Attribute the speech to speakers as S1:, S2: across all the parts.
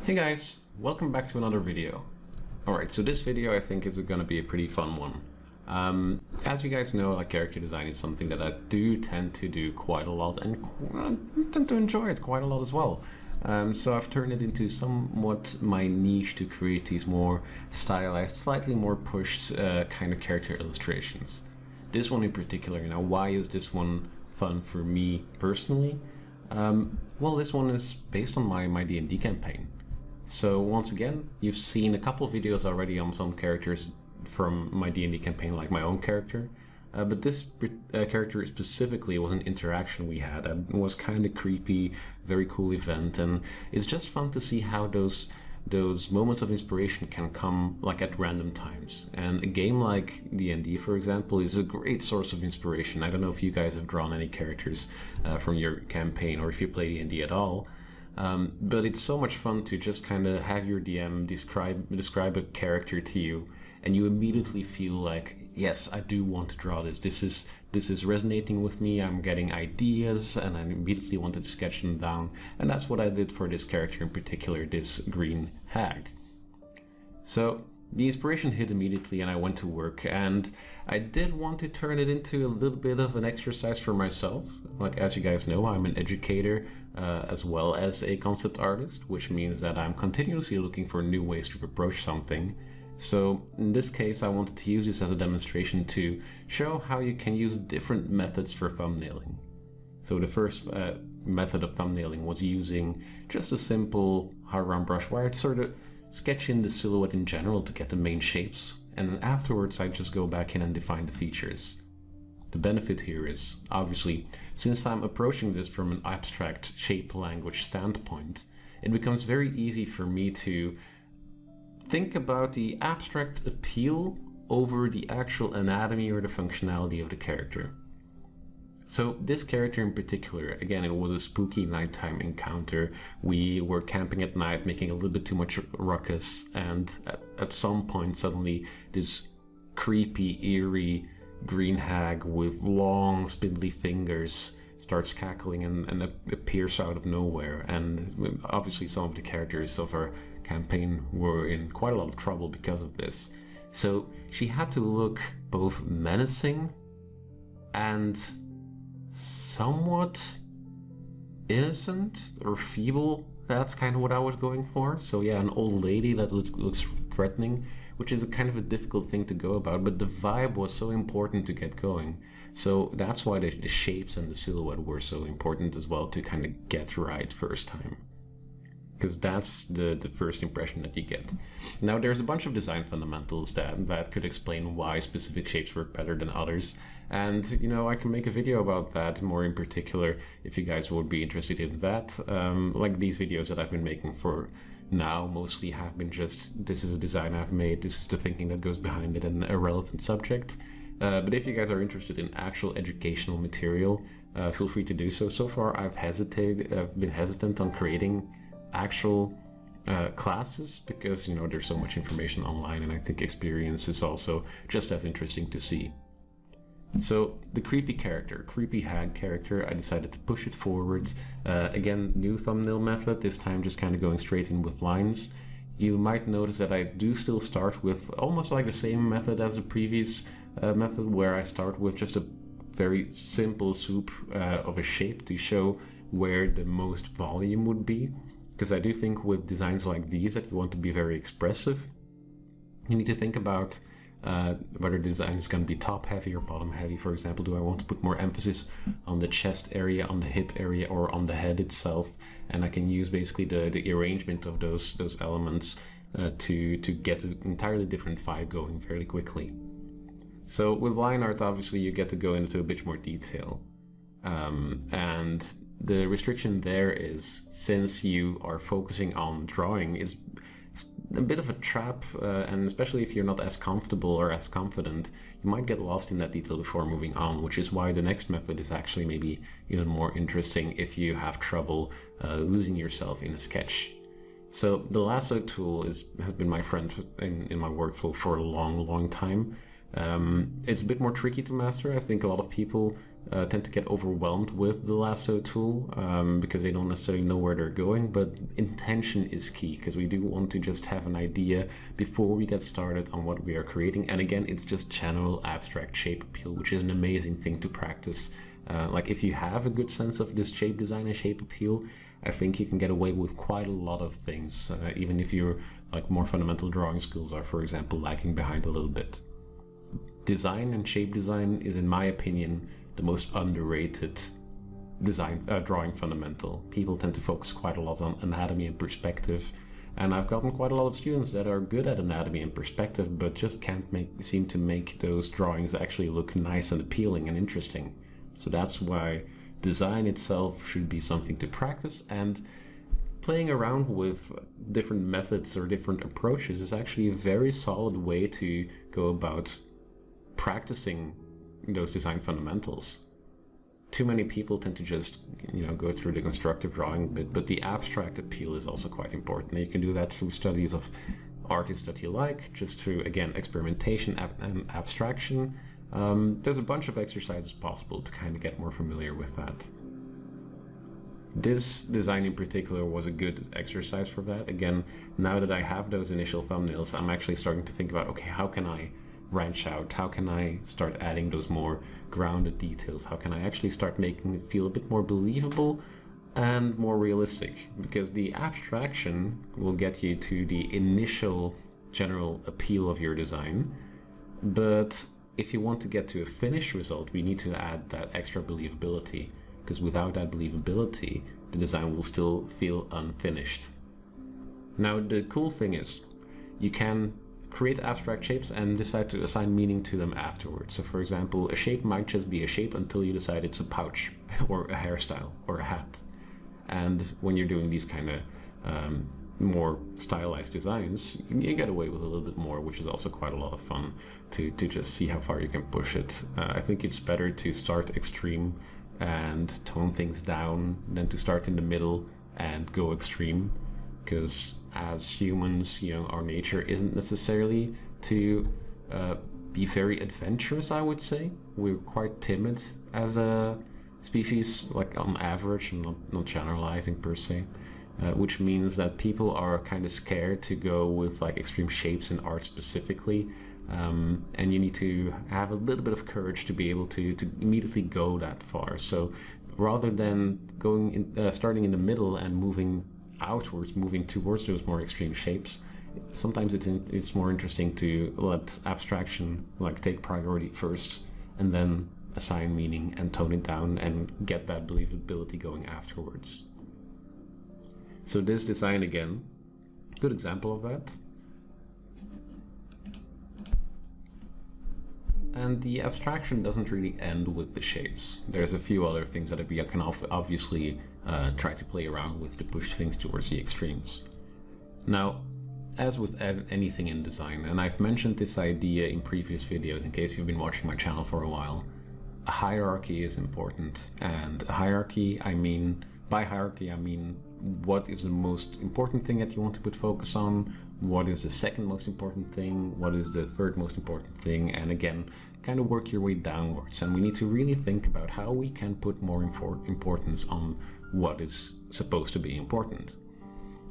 S1: Hey guys, welcome back to another video. Alright, so this video I think is going to be a pretty fun one. As you guys know, character design is something that I do tend to do quite a lot and tend to enjoy it quite a lot as well. So I've turned it into somewhat my niche to create these more stylized, slightly more pushed kind of character illustrations. This one in particular, why is this one fun for me personally? Well, this one is based on my D&D campaign. So once again, you've seen a couple videos already on some characters from my D&D campaign, like my own character. But this character specifically was an interaction we had and was kind of creepy, very cool event, and it's just fun to see how those moments of inspiration can come at random times. And a game like D&D, for example, is a great source of inspiration. I don't know if you guys have drawn any characters from your campaign or if you play D&D at all. But it's so much fun to just kind of have your DM describe a character to you, and you immediately feel like, yes, I do want to draw this. This is resonating with me. I'm getting ideas, and I immediately wanted to sketch them down. And that's what I did for this character in particular, this Green Hag. So the inspiration hit immediately, and I went to work, and I did want to turn it into a little bit of an exercise for myself. As you guys know, I'm an educator as well as a concept artist, which means that I'm continuously looking for new ways to approach something. So in this case, I wanted to use this as a demonstration to show how you can use different methods for thumbnailing. So the first method of thumbnailing was using just a simple hard-round brush where I'd sort of sketch in the silhouette in general to get the main shapes, and then afterwards I just go back in and define the features. The benefit here is, obviously, since I'm approaching this from an abstract shape language standpoint, it becomes very easy for me to think about the abstract appeal over the actual anatomy or the functionality of the character. So this character in particular, again, it was a spooky nighttime encounter. We were camping at night, making a little bit too much ruckus, and at some point suddenly this creepy, eerie green hag with long, spindly fingers starts cackling and appears out of nowhere. And obviously some of the characters of our campaign were in quite a lot of trouble because of this. So she had to look both menacing and somewhat innocent or feeble. That's kind of what I was going for. So yeah, an old lady that looks threatening, which is a kind of a difficult thing to go about, but the vibe was so important to get going. So that's why the shapes and the silhouette were so important as well to kind of get right first time, because that's the first impression that you get. Now there's a bunch of design fundamentals that could explain why specific shapes work better than others, and I can make a video about that more in particular if you guys would be interested in that. These videos that I've been making for now mostly have been just, this is a design I've made, this is the thinking that goes behind it, and a relevant subject. But if you guys are interested in actual educational material, feel free to do so. So far I've been hesitant on creating actual classes because there's so much information online, and I think experience is also just as interesting to see. So the creepy hag character, I decided to push it forward. Again, new thumbnail method, this time just kind of going straight in with lines. You might notice that I do still start with almost like the same method as the previous method, where I start with just a very simple soup of a shape to show where the most volume would be. Because I do think with designs like these that you want to be very expressive, you need to think about whether the design is going to be top heavy or bottom heavy. For example, do I want to put more emphasis on the chest area, on the hip area, or on the head itself? And I can use basically the arrangement of those elements to get an entirely different vibe going fairly quickly. So with line art, obviously you get to go into a bit more detail, and the restriction there is, since you are focusing on drawing, is a bit of a trap, and especially if you're not as comfortable or as confident, you might get lost in that detail before moving on, which is why the next method is actually maybe even more interesting if you have trouble losing yourself in a sketch. So the lasso tool has been my friend in my workflow for a long time. It's a bit more tricky to master. I think a lot of people tend to get overwhelmed with the lasso tool because they don't necessarily know where they're going, but intention is key, because we do want to just have an idea before we get started on what we are creating. And again, it's just general abstract shape appeal, which is an amazing thing to practice. Like if you have a good sense of this shape design and shape appeal, I think you can get away with quite a lot of things, even if your like more fundamental drawing skills are, for example, lagging behind a little bit. Design and shape design is, in my opinion, the most underrated design drawing fundamental. People tend to focus quite a lot on anatomy and perspective, and I've gotten quite a lot of students that are good at anatomy and perspective, but just can't seem to make those drawings actually look nice and appealing and interesting. So that's why design itself should be something to practice, and playing around with different methods or different approaches is actually a very solid way to go about practicing those design fundamentals. Too many people tend to just, go through the constructive drawing bit, but the abstract appeal is also quite important. And you can do that through studies of artists that you like, just through, again, experimentation and abstraction. There's a bunch of exercises possible to kind of get more familiar with that. This design in particular was a good exercise for that. Again, now that I have those initial thumbnails, I'm actually starting to think about, okay, how can I branch out? How can I start adding those more grounded details? How can I actually start making it feel a bit more believable and more realistic? Because the abstraction will get you to the initial general appeal of your design, but if you want to get to a finished result, we need to add that extra believability, because without that believability, the design will still feel unfinished. Now, the cool thing is you can create abstract shapes and decide to assign meaning to them afterwards. So for example, a shape might just be a shape until you decide it's a pouch or a hairstyle or a hat. And when you're doing these kind of more stylized designs, you get away with a little bit more, which is also quite a lot of fun to just see how far you can push it. I think it's better to start extreme and tone things down than to start in the middle and go extreme, because as humans, our nature isn't necessarily to be very adventurous, I would say. We're quite timid as a species, like on average, and not generalizing per se, which means that people are kind of scared to go with like extreme shapes in art specifically, and you need to have a little bit of courage to be able to immediately go that far. So rather than starting in the middle and moving outwards, moving towards those more extreme shapes, sometimes it's more interesting to let abstraction take priority first, and then assign meaning and tone it down and get that believability going afterwards. So this design, again, good example of that. And the abstraction doesn't really end with the shapes. There's a few other things that I can obviously try to play around with to push things towards the extremes. Now, as with anything in design, and I've mentioned this idea in previous videos in case you've been watching my channel for a while, a hierarchy is important. And a hierarchy, by hierarchy I mean what is the most important thing that you want to put focus on, what is the second most important thing, what is the third most important thing, and again, kind of work your way downwards. And we need to really think about how we can put more importance on what is supposed to be important.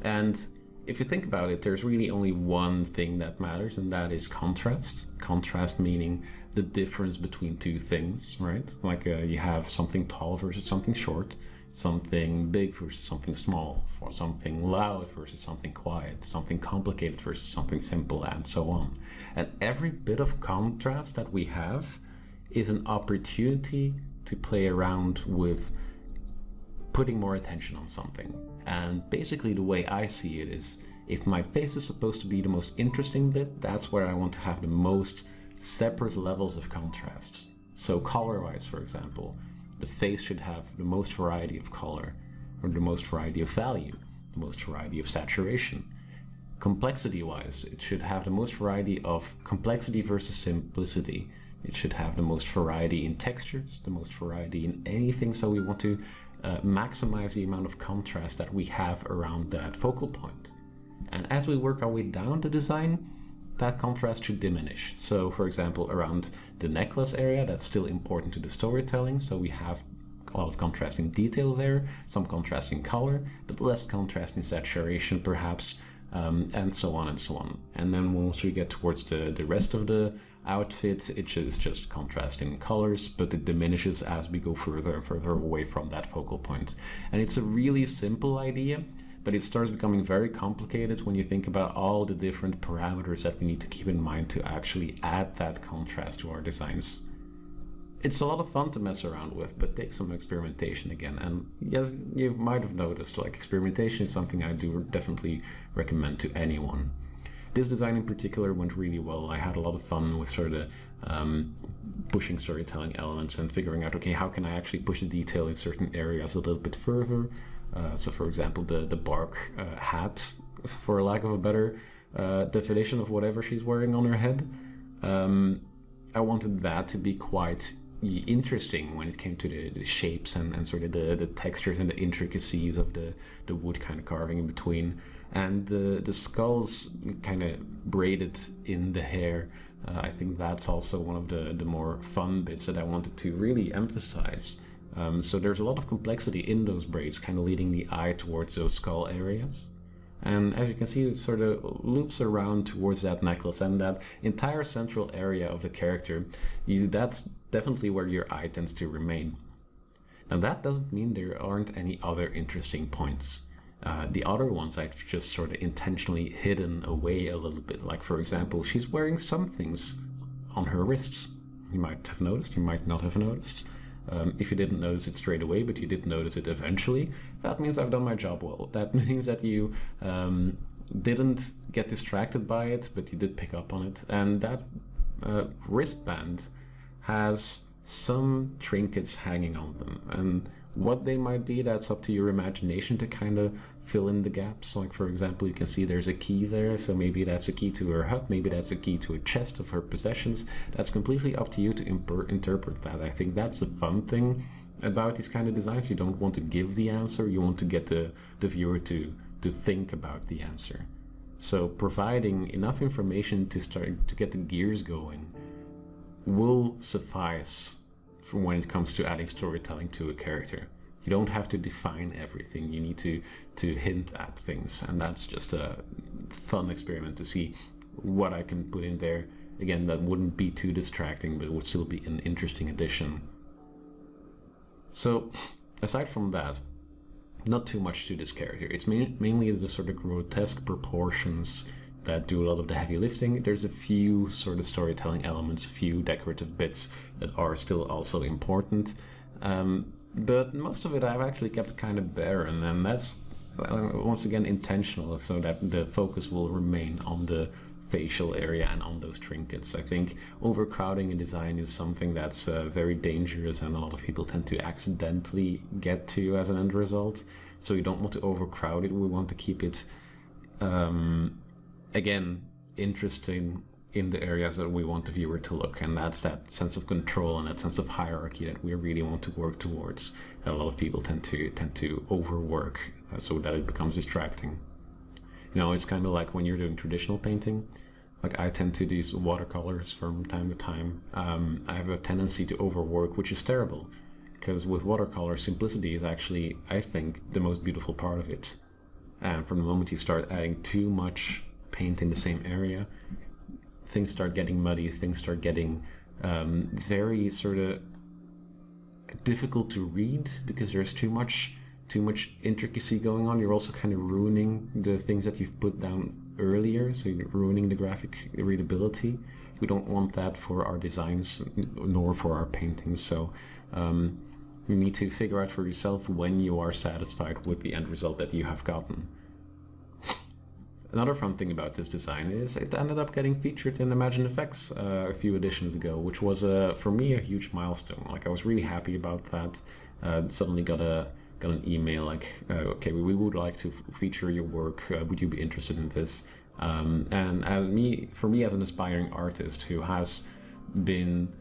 S1: And if you think about it, there's really only one thing that matters, and that is contrast. Contrast meaning the difference between two things, right? Like you have something tall versus something short, something big versus something small, for something loud versus something quiet, something complicated versus something simple, and so on. And every bit of contrast that we have is an opportunity to play around with putting more attention on something. And basically the way I see it is, if my face is supposed to be the most interesting bit, that's where I want to have the most separate levels of contrast. So color-wise, for example, the face should have the most variety of color, or the most variety of value, the most variety of saturation. Complexity-wise, it should have the most variety of complexity versus simplicity. It should have the most variety in textures, the most variety in anything. So we want to maximize the amount of contrast that we have around that focal point. And as we work our way down the design, that contrast should diminish. So for example, around the necklace area, that's still important to the storytelling, so we have a lot of contrasting detail there, some contrasting color, but less contrast in saturation perhaps, and so on and so on. And then once we get towards the rest of the outfit, it is just contrasting colors, but it diminishes as we go further and further away from that focal point. And it's a really simple idea, but it starts becoming very complicated when you think about all the different parameters that we need to keep in mind to actually add that contrast to our designs. It's a lot of fun to mess around with, but takes some experimentation again. And yes, you might have noticed, like, experimentation is something I do definitely recommend to anyone. This design in particular went really well. I had a lot of fun with sort of pushing storytelling elements and figuring out, okay, how can I actually push the detail in certain areas a little bit further? So for example, the bark hat, for lack of a better definition of whatever she's wearing on her head. I wanted that to be quite interesting when it came to the shapes and sort of the textures and the intricacies of the wood kind of carving in between. And the skulls kind of braided in the hair. I think that's also one of the more fun bits that I wanted to really emphasize. So there's a lot of complexity in those braids, kind of leading the eye towards those skull areas. And as you can see, it sort of loops around towards that necklace, and that entire central area of the character, that's definitely where your eye tends to remain. Now that doesn't mean there aren't any other interesting points. The other ones I've just sort of intentionally hidden away a little bit. Like for example, she's wearing some things on her wrists. You might have noticed, you might not have noticed. If you didn't notice it straight away, but you did notice it eventually, that means I've done my job well. That means that you didn't get distracted by it, but you did pick up on it. And that wristband has some trinkets hanging on them. And what they might be, that's up to your imagination to kind of fill in the gaps. Like for example, you can see there's a key there, so maybe that's a key to her hut, maybe that's a key to a chest of her possessions. That's completely up to you to interpret that. I think that's the fun thing about these kind of designs. You don't want to give the answer, you want to get the viewer to think about the answer. So providing enough information to start to get the gears going will suffice for when it comes to adding storytelling to a character. You don't have to define everything, you need to hint at things, and that's just a fun experiment to see what I can put in there. Again, that wouldn't be too distracting, but it would still be an interesting addition. So, aside from that, not too much to this character. It's mainly the sort of grotesque proportions that do a lot of the heavy lifting. There's a few sort of storytelling elements, a few decorative bits that are still also important. But most of it I've actually kept kind of barren, and that's once again intentional, so that the focus will remain on the facial area and on those trinkets. I think overcrowding a design is something that's very dangerous, and a lot of people tend to accidentally get to as an end result. So you don't want to overcrowd it. We want to keep it again interesting in the areas that we want the viewer to look, and that's that sense of control and that sense of hierarchy that we really want to work towards. And a lot of people tend to overwork so that it becomes distracting. You know, it's kind of like when you're doing traditional painting. Like I tend to use watercolors from time to time. I have a tendency to overwork, which is terrible, because with watercolor, simplicity is actually, I think, the most beautiful part of it. And from the moment you start adding too much paint in the same area, things start getting muddy, things start getting very sort of difficult to read because there's too much intricacy going on. You're also kind of ruining the things that you've put down earlier, so you're ruining the graphic readability. We don't want that for our designs nor for our paintings, so you need to figure out for yourself when you are satisfied with the end result that you have gotten. Another fun thing about this design is it ended up getting featured in Imagine Effects a few editions ago, which was for me a huge milestone. Like I was really happy about that. Suddenly got an email like, okay, we would like to feature your work. Would you be interested in this? And for me as an aspiring artist who has been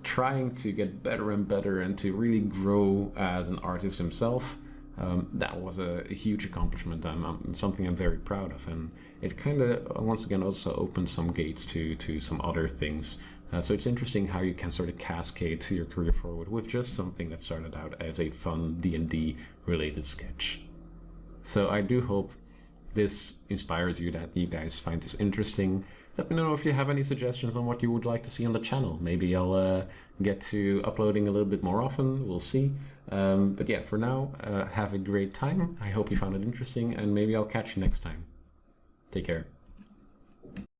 S1: trying to get better and better and to really grow as an artist himself, that was a huge accomplishment and something I'm very proud of. And it kind of, once again, also opened some gates to some other things. So it's interesting how you can sort of cascade your career forward with just something that started out as a fun D&D related sketch. So I do hope this inspires you, that you guys find this interesting. Let me know if you have any suggestions on what you would like to see on the channel. Maybe I'll get to uploading a little bit more often, we'll see. But yeah, for now, have a great time. I hope you found it interesting, and maybe I'll catch you next time. Take care.